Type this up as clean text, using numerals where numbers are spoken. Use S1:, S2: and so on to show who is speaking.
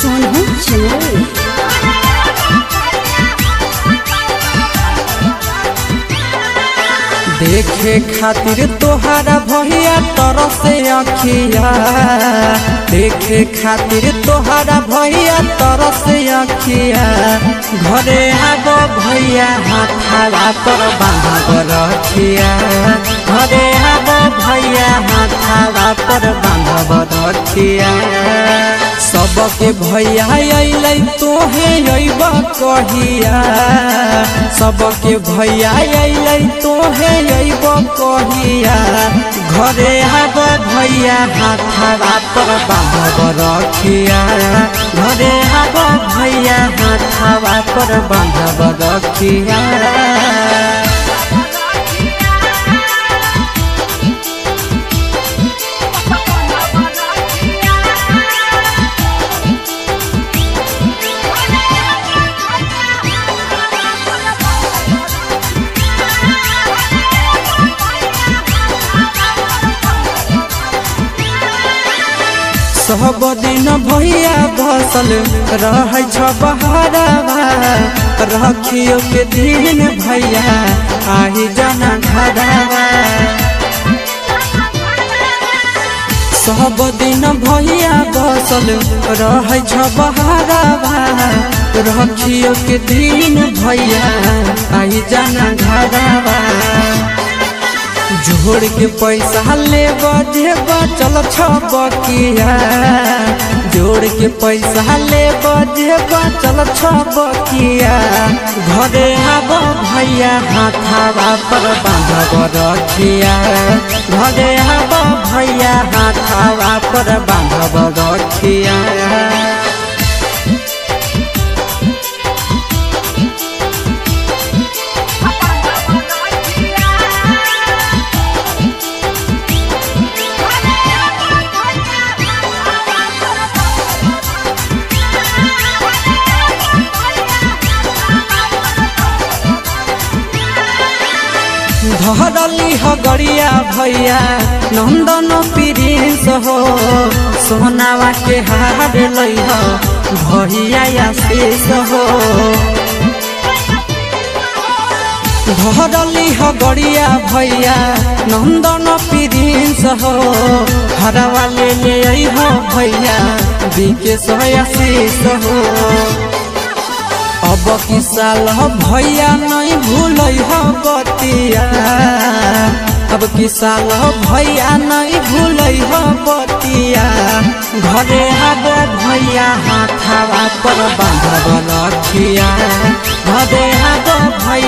S1: Sonu channel.
S2: देखे खातिर तोहारा भैया तरसे अखिया, देखे खातिर तोहारा भैया तरसे अखिया। घरे आब भैया हाथावा पर बांधब रखिया, घरे आब भैया हाथावा पर बांधब रखिया। सबके भैया अइलै तोहे अइब कहिया, सबके भैया अइलै तोहे अइब कहिया। घरे आब भैया हाथावा पर बांधब रखिया, घरे आब भैया हाथावा पर बांधब रखिया। सब दिन भैया बसल रह बहारवा, रखियो के दिन भैया आही जाना घरवा। सब दिन भैया बसल रह बहारवा, रखियो के दिन भैया आही जाना घरवा। जोड़ के पैसा लेब देब चल छबकिया, जोड़ के पैसा लेब देब चल छबकिया। घरे आब भैया हाथावा पर बांधब रखिया, घरे आब भैया हाथावा पर बांधब रखिया। धरली हो गरिया भैया नंदन प्रिंस हो, सोनावा के हार लई हो भैया आशीष हो। धरली हो गरिया भैया नंदन प्रिंस हो, हरवा ले आई हो भैया विकेश आशीष हो। अब की साल भैया नहीं भूलै हो बतिया, अब की साल भैया नहीं भूलै हो बतिया। घरे आब भैया हाथावा पर बांधब रखिया, घरे आब भैया